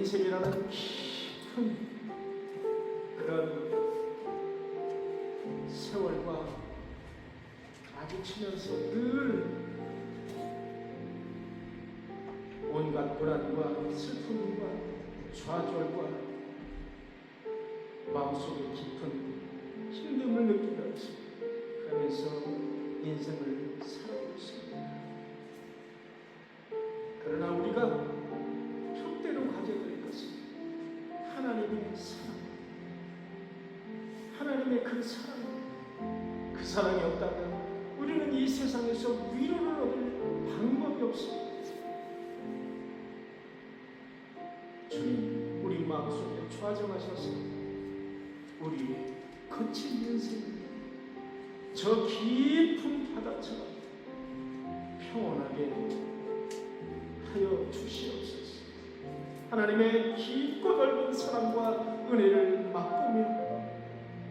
인생이라는 깊은 그런 세월과 마주치면서 늘 온갖 고난과 슬픔과 좌절과 마음속에 깊은 힘듦을 느끼면서 그러면서 인생을 살아오고 있습니다. 그러나 우리가 표대로 가져야 될 것은 하나님의 사랑, 하나님의 그 사랑, 그 사랑이 없다면 우리는 이 세상에서 위로를 얻을 방법이 없습니다. 주님, 우리 마음속에 좌정하셔서 우리의 거친 인생 저 깊은 바다처럼 평온하게 하여 주시옵소서. 하나님의 깊고 넓은 사랑과 은혜를 맛보며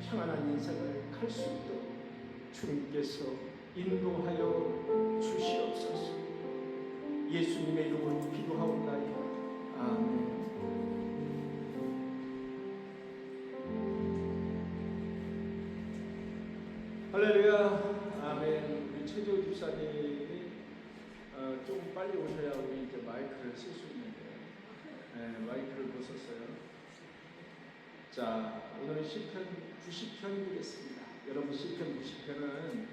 평안한 인생을 갈 수 있도록 주님께서 인도하여 주시옵소서. 예수님의 이름으로 기도하옵나이다. 아멘. 할렐루야. 아멘. 우리 최재호 집사님이 좀 빨리 오셔야 우리 이제 마이크를 쓸 수 있는데, 마이크를 못 썼어요. 자, 오늘은 시편 90편이겠습니다. 여러분, 시편 90편은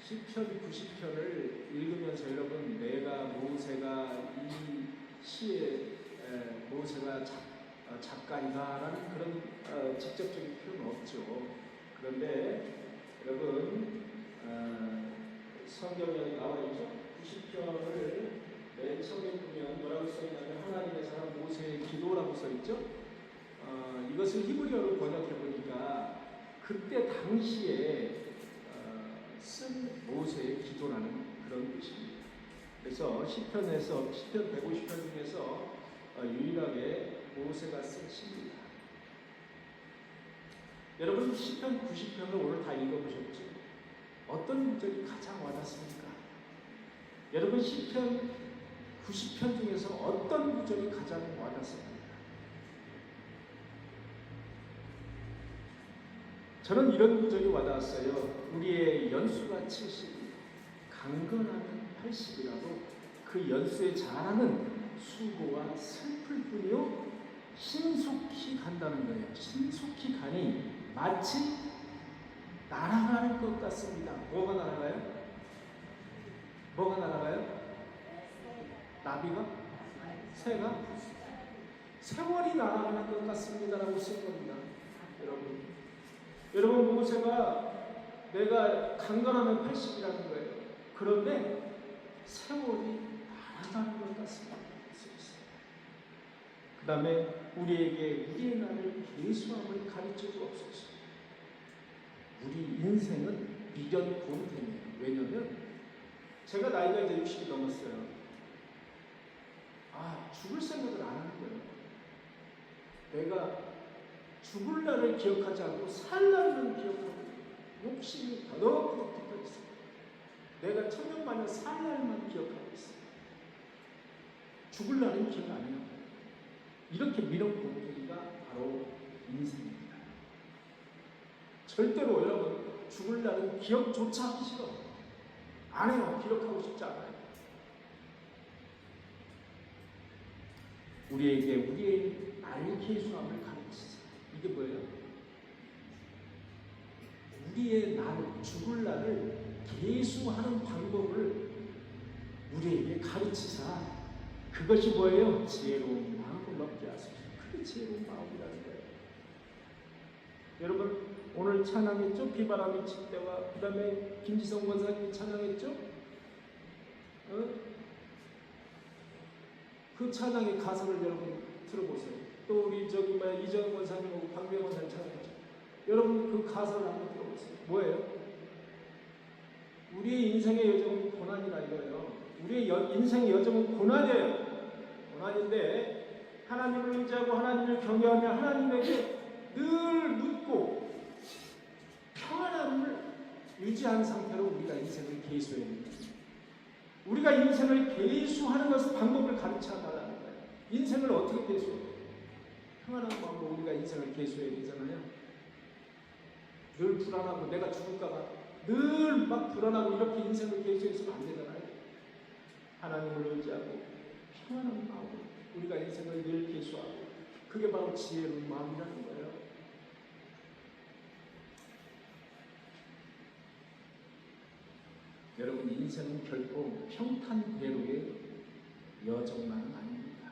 시편 90편을 읽으면서 여러분, 내가 모세가 이 시에 모세가 작가이다라는 그런 직접적인 표현은 없죠. 그런데 여러분, 성경에 나와 있죠. 90편을 맨 처음에 보면 뭐라고 써있냐면 하나님의 사람 모세의 기도라고 써있죠. 이것을 히브리어로 번역해 보니까 그때 당시에 쓴 모세의 기도라는 그런 뜻입니다. 그래서 시편에서 시편 150편 중에서 유일하게 모세가 쓴 시입니다. 여러분, 시편 90편을 오늘 다 읽어보셨죠? 어떤 구절이 가장 와닿습니까? 여러분, 시편 90편 중에서 어떤 구절이 가장 와닿습니까? 저는 이런 구절이 와닿았어요. 우리의 연수가 70, 강건하면 80이라도 그 연수에 잘하는 수고와 슬플 뿐이요 신속히 간다는 거예요. 신속히 가니 마치 날아갈 것 같습니다. 뭐가 날아가요? 뭐가 날아가요? 나비가? 새가? 세월이 날아가는 것 같습니다라고 쓴 겁니다. 여러분, 모세가 내가 강건하면 80이라는 거예요. 그런데 세월이 날아가는 것 같습니다. 그 다음에 우리에게 우리의 날을 계수함을 가르쳐 주옵소서. 우리 인생은 미련 고르되네요. 왜냐하면 제가 나이가 이제 60이 넘었어요. 죽을 생각을 안 하는 거예요. 내가 죽을 날을 기억하지 않고 살 날만 기억하고 욕심이 더더욱 붙어 있어요. 내가 천년만년 살 날만 기억하고 있어요. 죽을 날은 기억 안 해요. 이렇게 미련고르기가 바로 인생입니다. 절대로 여러분, 죽을 날은 기억조차 하기 싫어. 안 해요. 기록하고 싶지 않아요. 우리에게 우리의 날 계수함을 가르치세요. 이게 뭐예요? 우리의 날, 죽을 날을 계수하는 방법을 우리에게 가르치사. 그것이 뭐예요? 지혜로운 마음을 얻게 하소서. 그게 지혜로운 마음이라는 거예요. 여러분, 오늘 찬양했죠? 비바람이 칠 때와 그 다음에 김지성 권사님이 찬양했죠? 그 찬양의 가사를 여러분 들어보세요. 또 우리 이정은 권사님하고 박명원 권사님 찬양했죠? 여러분 그 가사를 한번 들어보세요. 뭐예요? 우리의 인생의 여정은 고난이라 이거예요. 우리의 인생의 여정은 고난이에요. 고난인데 하나님을 의지하고 하나님을 경외하며 하나님에게 늘 묻고 평안함을 유지한 상태로 우리가 인생을 계수해야 됩니다. 우리가 인생을 계수하는 것을 방법을 찾아가라는 거예요. 인생을 어떻게 계수해요? 평안한 마음으로 우리가 인생을 계수해야 되잖아요. 늘 불안하고 내가 죽을까봐 늘 막 불안하고 이렇게 인생을 계수해서는 안 되잖아요. 하나님을 의지하고 평안한 마음으로 우리가 인생을 늘 계수하고, 그게 바로 지혜로운 마음이라는 거예요. 여러분, 인생은 결코 평탄대로의 여정만은 아닙니다.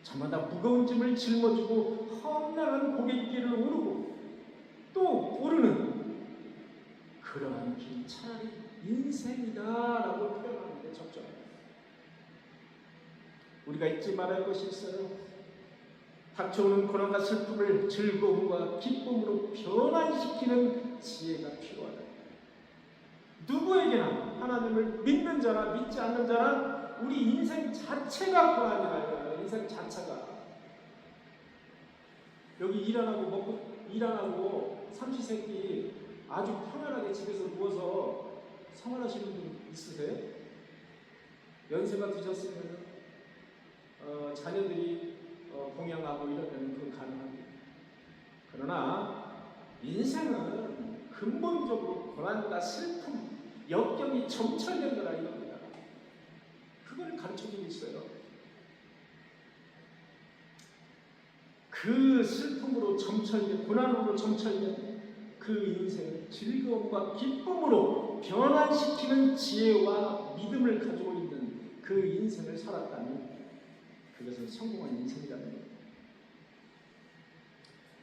저마다 무거운 짐을 짊어지고 험난한 고갯길을 오르고 또 오르는 그러한 길이 차라리 인생이다라고 표현하는데 적절합니다. 우리가 잊지 말할 것이 있어요. 닥쳐오는 고난과 슬픔을 즐거움과 기쁨으로 변환시키는 지혜가 필요하다. 누구에게나, 하나님을 믿는 자나 믿지 않는 자나 우리 인생 자체가 고난이라요. 인생 자체가. 여기 일 안 하고 삼시세끼 아주 편안하게 집에서 누워서 생활하시는 분 있으세요? 연세가 드셨으면 자녀들이 봉양하고 이러면 그건 가능합니다. 그러나 인생은 근본적으로 고난과 슬픔, 역경이 점철된 거라 이겁니다. 그걸 가르쳐주고 있어요. 그 슬픔으로 점철된, 고난으로 점철된 그 인생을 즐거움과 기쁨으로 변환시키는 지혜와 믿음을 가지고 있는 그 인생을 살았다면 그것은 성공한 인생이라는 거예요.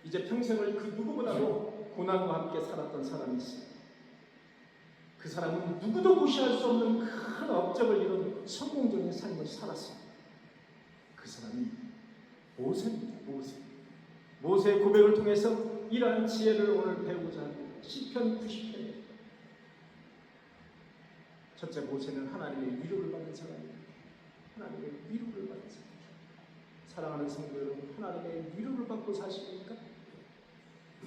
이제 평생을 그 누구보다도 고난과 함께 살았던 사람이 있어요. 그 사람은 누구도 무시할 수 없는 큰 업적을 이룬 성공적인 삶을 살았어요. 그 사람이 모세입니다. 모세의 고백을 통해서 이러한 지혜를 오늘 배우고자 합니다. 시편 90편입니다. 첫째, 모세는 하나님의 위로를 받는 사람입니다. 하나님의 위로를 받는 사람. 사랑하는 성도 여러분, 하나님의 위로를 받고 사십니까?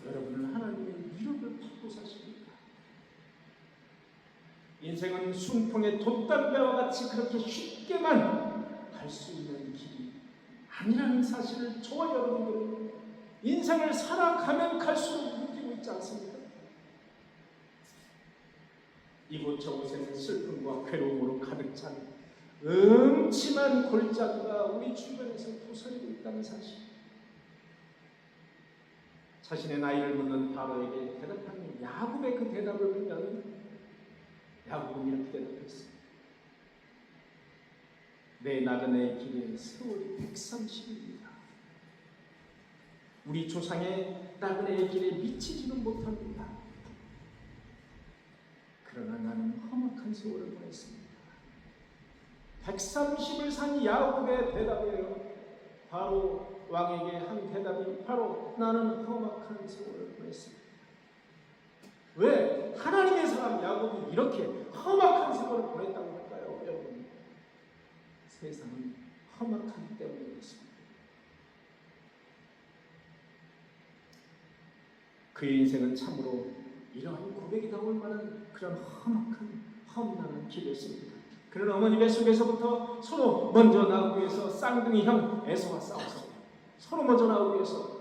여러분은 하나님의 위로를 받고 사십니까? 인생은 순풍의 돛담배와 같이 그렇게 쉽게만 갈 수 있는 길이 아니라는 사실을 저와 여러분들은 인생을 살아가면 갈수록 느끼고 있지 않습니까? 이곳저곳에는 슬픔과 괴로움으로 가득 찬 음침한 골짜기가 우리 주변에서 부서지고 있다는 사실. 자신의 나이를 묻는 바로에게 대답하는 야곱의 그 대답을 보면 야곱은 이렇게 대답했습니다. 내 나그네의 길에 세월이 130입니다. 우리 조상의 나그네의 길에 미치지는 못합니다. 그러나 나는 험악한 세월을 보냈습니다. 130을 산 야곱의 대답이에요. 바로 왕에게 한 대답이 바로 나는 험악한 세월을 보냈습니다. 왜 하나님의 사람 야곱이 이렇게 험악한 세월을 보냈다고 할까요? 여러분, 세상은 험악하기 때문에 그렇습니다. 그의 인생은 참으로 이러한 고백이 나올 만한 그런 험난한 길이었습니다. 그는 어머니 뱃속에서부터 서로 먼저 나오기 위해서 쌍둥이 형 에서와 싸웠어요. 서로 먼저 나오기 위해서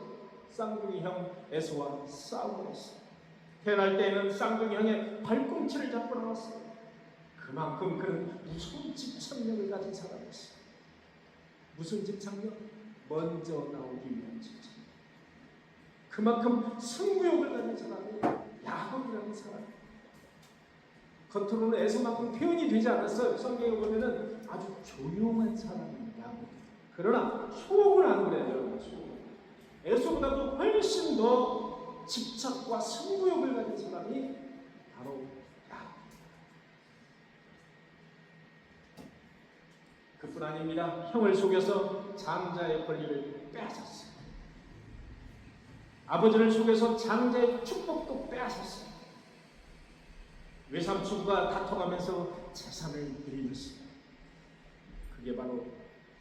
쌍둥이 형 에서와 싸우고 있어요. 태어날 때에는 쌍둥이 형의 발꿈치를 잡고 나왔어요. 그만큼 그는 무서운 집착력을 가진 사람이었어요. 무슨 집착력? 먼저 나오기 위한 집착력. 그만큼 승부욕을 가진 사람이 야곱이라는 사람. 겉으로는 에서만큼 표현이 되지 않았어요. 성경에 보면은 아주 조용한 사람입니다. 야곱. 그러나 속은 안 그래요, 여러분. 속은. 에서보다도 훨씬 더 집착과 승부욕을 가진 사람이 바로 야곱. 그뿐 아닙니다. 형을 속여서 장자의 권리를 빼앗았어요. 아버지를 속여서 장자의 축복도 빼앗았어요. 외삼촌과 다퉈가면서 재산을 늘렸어요. 그게 바로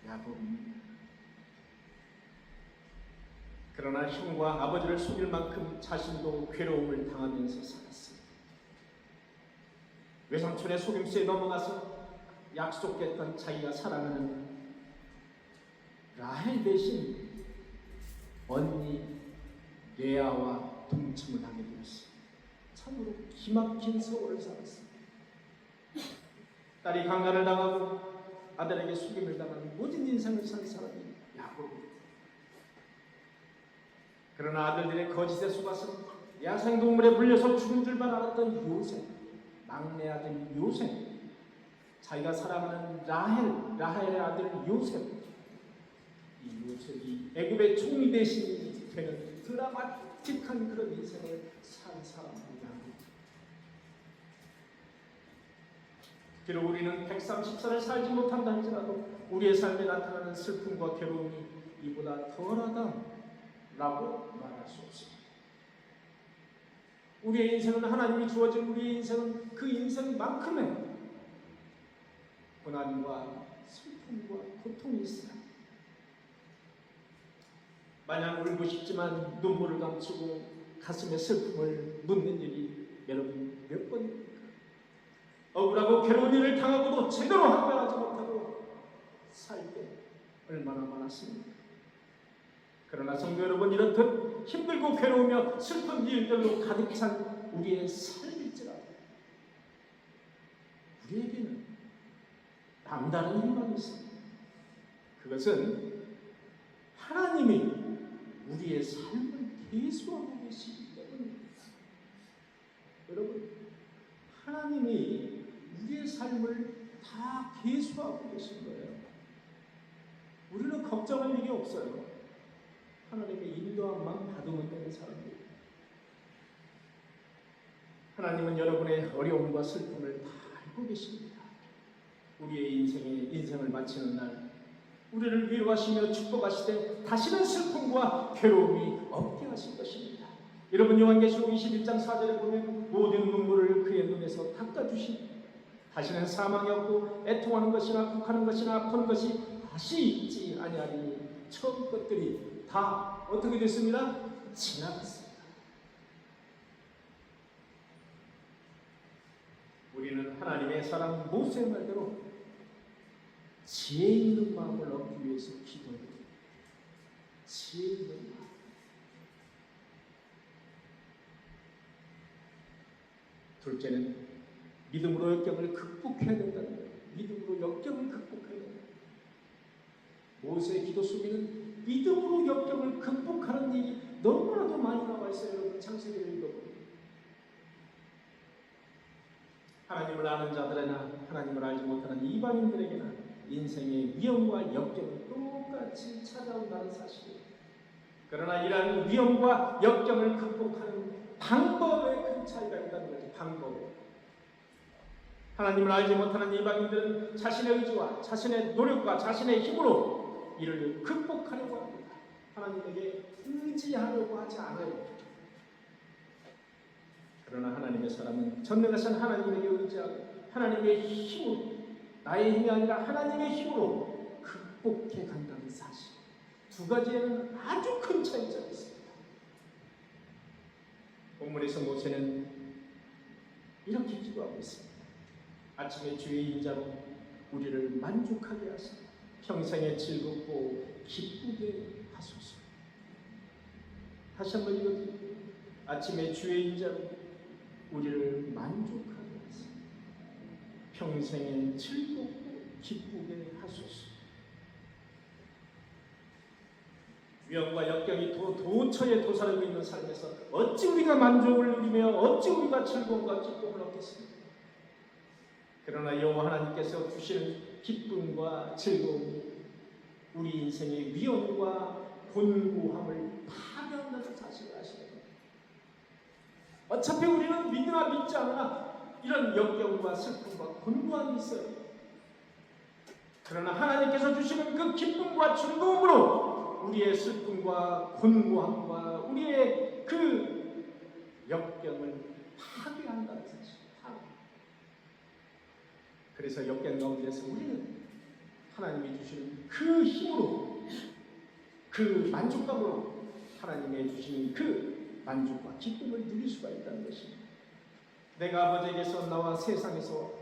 야곱입니다. 그러나 형과 아버지를 속일 만큼 자신도 괴로움을 당하면서 살았어요. 외삼촌의 속임수에 넘어가서 약속했던 자기가 사랑하는 라헬 대신 언니 레아와 동침을 하게 되었습니다. 참으로 기막힌 세월을 살았습니다. 딸이 강간을 당하고 아들에게 속임을 당하는 모든 인생을 산 사람이 야곱입니다. 그러나 아들들의 거짓에 속아서 야생동물에 불려서 죽은 줄만 알았던 요셉, 막내 아들 요셉, 자기가 사랑하는 라헬의 아들 요셉, 이 요셉이 애굽의 총리 대신이 되는 드라마틱한 그런 인생을 산 사람입니다. 비록 우리는 130살을 살지 못한다 할지라도 우리의 삶에 나타나는 슬픔과 괴로움이 이보다 덜하다라고 말할 수 없습니다. 우리의 인생은 하나님이 주어진 우리의 인생은 그 인생만큼의 고난과 슬픔과 고통이 있어요. 마냥 울고 싶지만 눈물을 감추고 가슴에 슬픔을 묻는 일이 여러분 몇 번입니까? 억울하고 괴로운 일을 당하고도 제대로 항변하지 못하고 살 때 얼마나 많았습니까? 그러나 성도 여러분, 이렇듯 힘들고 괴로우며 슬픈 일들로 가득 찬 우리의 삶일지라도 우리에게는 남다른 희망이 있습니다. 그것은 하나님이 우리의 삶을 계수하고 계시기 때문입니다. 여러분, 하나님이 우리의 삶을 다 계수하고 계신 거예요. 우리는 걱정할 일이 없어요. 하나님의 인도함만 받으면 되는 사람입니다. 하나님은 여러분의 어려움과 슬픔을 다 알고 계십니다. 우리의 인생을 마치는 날 우리를 위로하시며 축복하시되 다시는 슬픔과 괴로움이 없게 하실 것입니다. 여러분, 요한계시록 21장 4절에 보면 모든 눈물을 그의 눈에서 닦아주시니 다시는 사망이 없고 애통하는 것이나 곡하는 것이나 아픈 것이 다시 있지 아니하리니 처음 것들이 다 어떻게 됐습니다? 지나갔습니다. 우리는 하나님의 사랑 모세의 말대로 지혜 있는 마음을 얻기 위해서 기도해요. 지혜 있는 마음. 둘째는 믿음으로 역경을 극복해야 된다는 거예요. 믿음으로 역경을 극복해야 된다. 모세의 기도 속에는 믿음으로 역경을 극복하는 일이 너무나도 많이 나와 있어요. 여러분, 창세기를 읽어보면 하나님을 아는 자들이나 하나님을 알지 못하는 이방인들에게나 인생의 위험과 역경은 똑같이 찾아온다는 사실이에요. 그러나 이러한 위험과 역경을 극복하는 방법에 큰 차이가 있다는 거죠. 방법. 하나님을 알지 못하는 이방인들은 자신의 의지와 자신의 노력과 자신의 힘으로 이를 극복하려고 합니다. 하나님에게 의지하려고 하지 않아요. 그러나 하나님의 사람은 전능하신 하나님에게 의지하고 하나님의 힘으로, 나의 힘이 아니라 하나님의 힘으로 극복해 간다는 사실. 두 가지에는 아주 큰 차이점이 있습니다. 본문에서 모세는 이렇게 기도하고 있습니다. 아침에 주의 인자로 우리를 만족하게 하시고 평생에 즐겁고 기쁘게 하소서. 다시 한번 읽어드릴게요. 아침에 주의 인자로 우리를 만족하게 하시고 평생에 즐겁고 기쁘게 하소서. 위험과 역경이 도처에 도사리고 있는 삶에서 어찌 우리가 만족을 누리며 어찌 우리가 즐거움과 기쁨을 얻겠습니까? 그러나 여호와 하나님께서 주시는 기쁨과 즐거움이 우리 인생의 위험과 곤고함을 파괴한다는 사실을 아셔야 됩니다. 어차피 우리는 믿으나 믿지 않으나 이런 역경과 슬픔과 곤고함이 있어요. 그러나 하나님께서 주시는 그 기쁨과 즐거움으로 우리의 슬픔과 곤고함과 우리의 그 역경을 파괴한다는 사실. 그래서 역경 가운데서 우리는 하나님이 주시는 그 힘으로, 그 만족감으로 하나님이 주시는 그 만족과 기쁨을 누릴 수가 있다는 것입니다. 내가 아버지에게서 나와 세상에서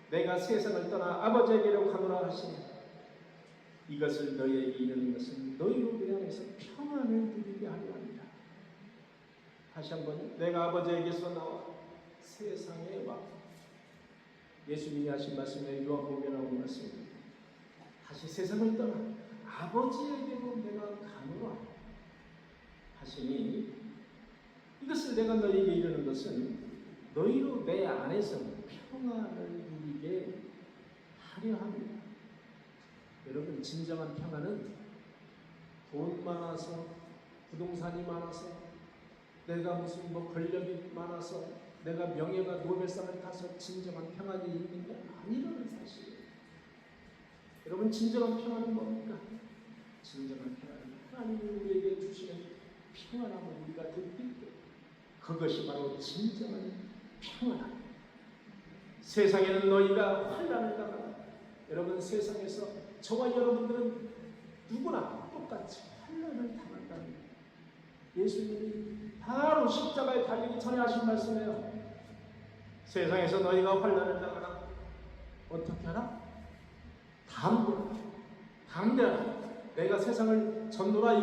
내가 세상을 떠나 아버지에게로 가노라 하시니 이것을 너희에게 이르는 것은 너희로 내 안에서 평안을 누리게 하려 합니다. 다시 한번 내가 아버지에게서 나와 세상에 와 예수님이 하신 말씀에 요한복음에 나온 말씀입니다. 다시 세상을 떠나 아버지에게로 내가 가노라 하시니 이것을 내가 너희에게 이르는 것은 너희로 내 안에서 평안을 누리게 하려 합니다. 여러분 진정한 평안은 돈 많아서 부동산이 많아서 내가 무슨 권력이 많아서 내가 명예가 노벨상을 타서 진정한 평안이 있는 게 아니라는 사실이에요. 여러분 진정한 평안은 뭡니까? 진정한 평안은 하나님이 우리에게 주시는 평안함을 우리가 느낄 때 그것이 바로 진정한 평안함. 세상에는 너희가 환난을 당하라. 여러분 세상에서 저와 여러분들은 누구나 똑같이 환난을 당한다는 예수님이 바로 십자가에 달리기 전에 하신 말씀이에요. 세상에서 너희가 환난을 당하라. 어떻게 하라? 담대하라. 내가 세상을 전노라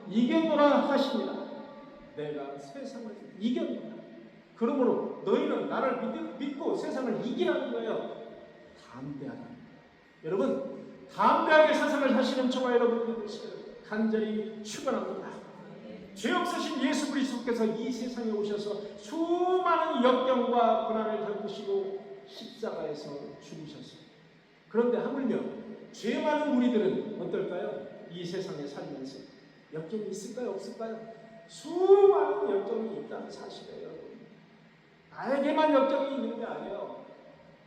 이겨노라 하십니다. 내가 세상을 이겨노라. 그러므로 너희는 나를 믿고 세상을 이기라는 거예요. 담대하라. 여러분 담대하게 세상을 사시는 저와 여러분들 되시기를 간절히 축원합니다. 죄 없으신 예수 그리스도께서 이 세상에 오셔서 수많은 역경과 고난을 겪으시고 십자가에서 죽으셨어요. 그런데 하물며 죄 많은 우리들은 어떨까요? 이 세상에 살면서 역경이 있을까요? 없을까요? 수많은 역경이 있다는 사실이에요. 여러분. 나에게만 역경이 있는 게 아니에요.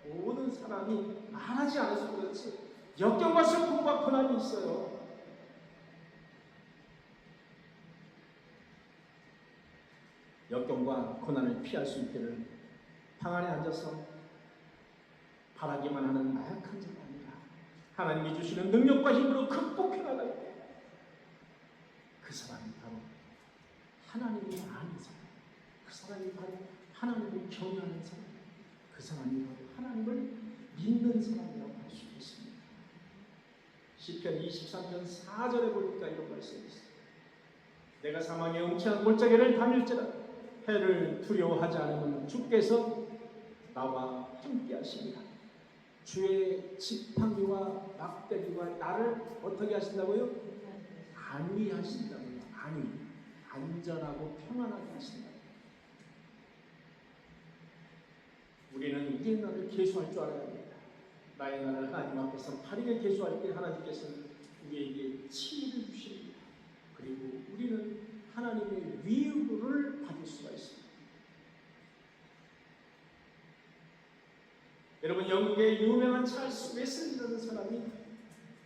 모든 사람이 말하지 않아서 그렇지 역경과 슬픔과 고난이 있어요. 역경과 고난을 피할 수 있기를 방 안에 앉아서 바라기만 하는 나약한 자가 아니라 하나님이 주시는 능력과 힘으로 극복해 나갈 때 그 사람이 바로 하나님이 아는 사람, 그 사람이 바로 하나님을 경외하는 사람, 그 사람이 바로 하나님을 믿는 사람이라고 할 수 있습니다. 시편 23편 4절에 보니까 이런 말씀이 있어요. 내가 사망의 음침한 골짜기를 다닐지라 해를 두려워하지 않으면 주께서 나와 함께 하십니다. 주의 지팡이와 막대기와 나를 어떻게 하신다고요? 안위하신다고요. 안전하고 평안하게 하신다고요. 우리는 우리의 나를 계수할 줄 알아야 합니다. 나의 나를 하나님 앞에서 바르게 계수할 때 하나님께서는 우리에게 치유를 주십니다. 그리고 우리는 하나님의 위로를 받을 수가 있습니다. 여러분 영국의 유명한 찰스 웨슬리라는 사람이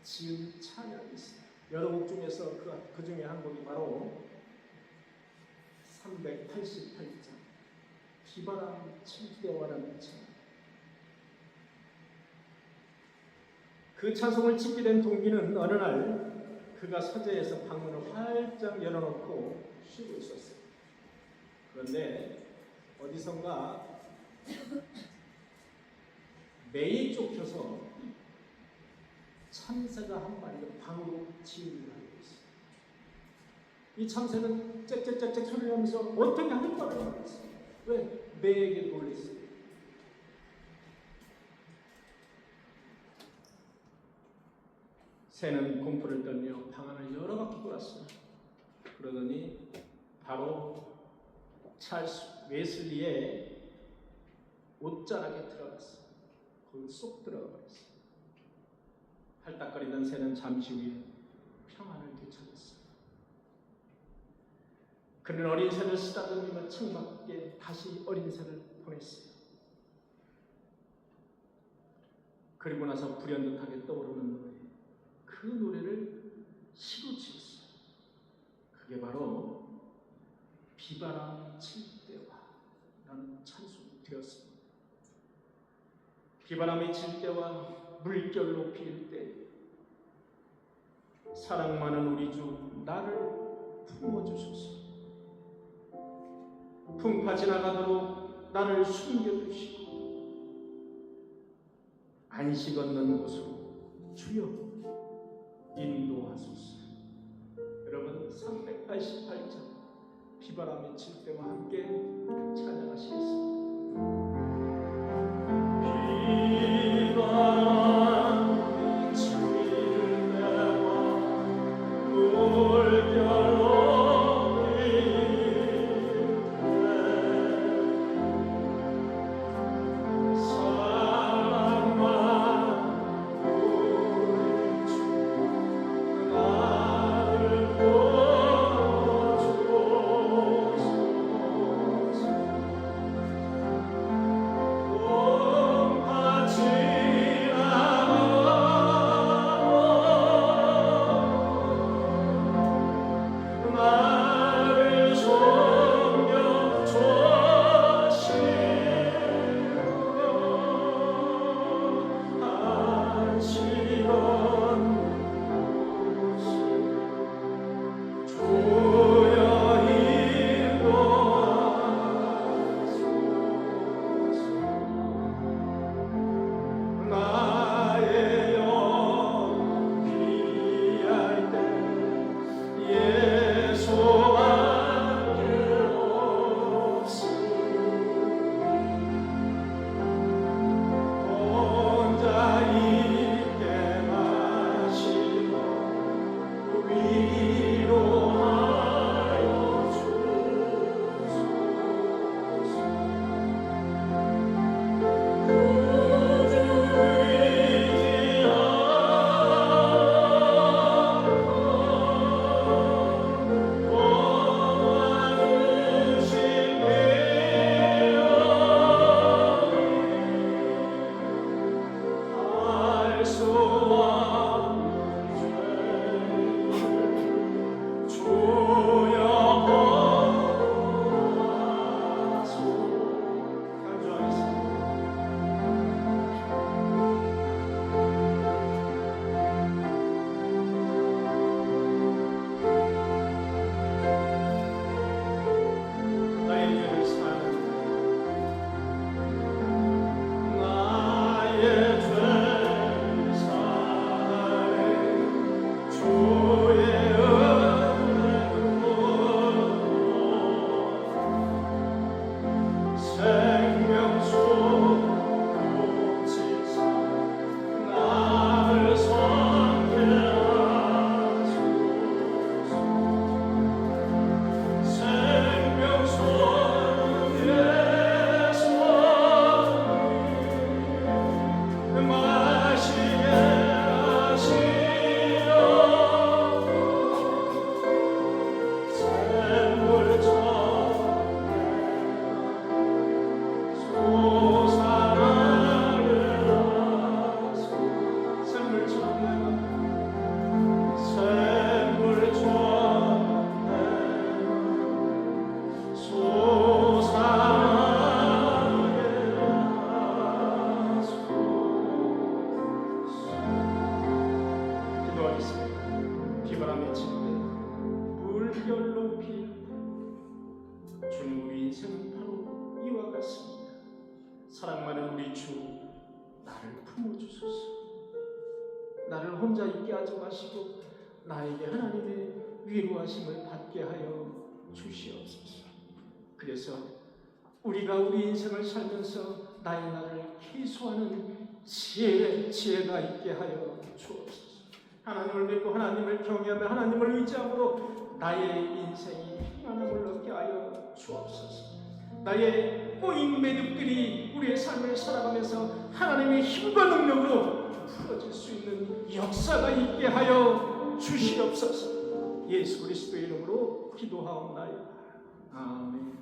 지은 찬양이 있습니다. 여러 곡 중에서 그 중에 한 곡이 바로 388장 비바람 칠 때와라는 찬양. 그 찬송을 짓게 된 동기는 어느 날 그가 서재에서 방문을 활짝 열어놓고 쉬고 있었어요. 그런데 어디선가 매에 쫓겨서 참새가 한 마리가 방으로 진입을 하고 있어요. 이 참새는 짹짹짹짹 소리를 하면서 어떻게 하는 거라고 말했어요. 왜? 매에게 놀랬어요. 새는 공포를 떨며 방 안을 여러 바퀴 돌았어요. 그러더니 바로 찰스 웨슬리의 옷자락에 들어갔어요. 거기 쏙 들어가 버렸어요. 팔딱거리던 새는 잠시 후에 평안을 되찾았어요. 그는 어린 새를 쓰다듬으며 창밖에 다시 어린 새를 보냈어요. 그리고 나서 불현듯하게 떠오르는 노래, 그 노래를 시로 지었어요. 그게 바로 비바람 칠 때와 라는 찬송이 되었습니다. 비바람이 칠 때와 물결로 필 때 사랑 많은 우리 주 나를 품어주소서. 풍파 지나가도록 나를 숨겨주시고 안식 얻는 곳으로 주여 인도하소서. 여러분 388장 비바람이 칠 때와 함께 찬양하시겠습니다. 비바람이 칠 때와 물결로 비바람이 칠 때 물결로 필 주는 우리 인생은 바로 이와 같습니다. 사랑 많은 우리 주, 나를 품어주소서. 나를 혼자 있게 하지 마시고 나에게 하나님의 위로하심을 받게 하여 주시옵소서. 그래서 우리가 우리 인생을 살면서 나의 나를 계수하는 지혜가 있게 하여 주옵소서. 하나님을 믿고 하나님을 경외하며 하나님을 의지함으로 나의 인생이 평안함을 얻게 하여 주옵소서. 나의 꼬인 매듭들이 우리의 삶을 살아가면서 하나님의 힘과 능력으로 풀어질 수 있는 역사가 있게 하여 주시옵소서. 예수 그리스도의 이름으로 기도하옵나이다. 아멘.